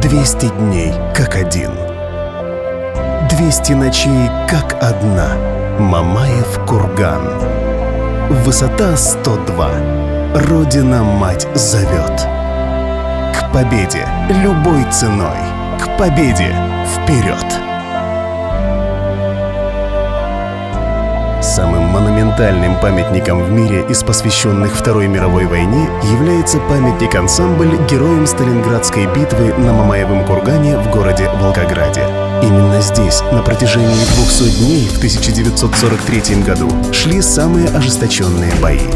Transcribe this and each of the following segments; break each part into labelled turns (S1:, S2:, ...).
S1: 200 дней как один, 200 ночей как одна. Мамаев курган. Высота 102. Родина-мать зовет. К победе любой ценой. К победе вперед! Самым монументальным памятником в мире из посвященных Второй мировой войне является памятник-ансамбль героям Сталинградской битвы на Мамаевом кургане в городе Волгограде. Именно здесь на протяжении 200 дней в 1943 году шли самые ожесточенные бои.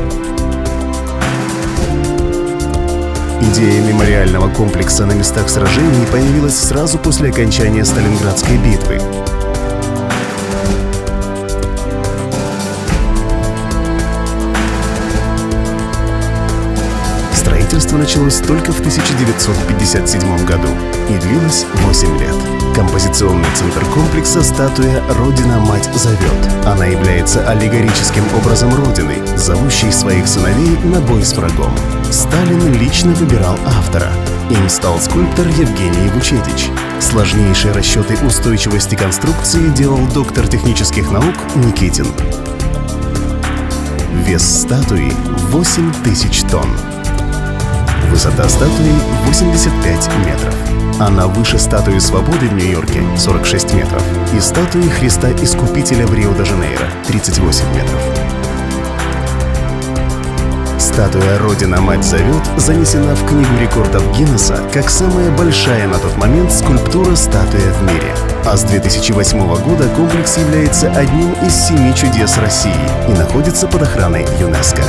S1: Идея мемориального комплекса на местах сражений появилась сразу после окончания Сталинградской битвы. Строительство началось только в 1957 году и длилось 8 лет. Композиционный центр комплекса — статуя «Родина-мать зовет». Она является аллегорическим образом Родины, зовущей своих сыновей на бой с врагом. Сталин лично выбирал автора. Им стал скульптор Евгений Вучетич. Сложнейшие расчеты устойчивости конструкции делал доктор технических наук Никитин. Вес статуи — 8000 тонн. Высота статуи — 85 метров. Она выше статуи Свободы в Нью-Йорке — 46 метров и статуи Христа Искупителя в Рио-де-Жанейро — 38 метров. Статуя «Родина-мать зовет» занесена в Книгу рекордов Гиннесса как самая большая на тот момент скульптура-статуя в мире. А с 2008 года комплекс является одним из 7 чудес России и находится под охраной ЮНЕСКО.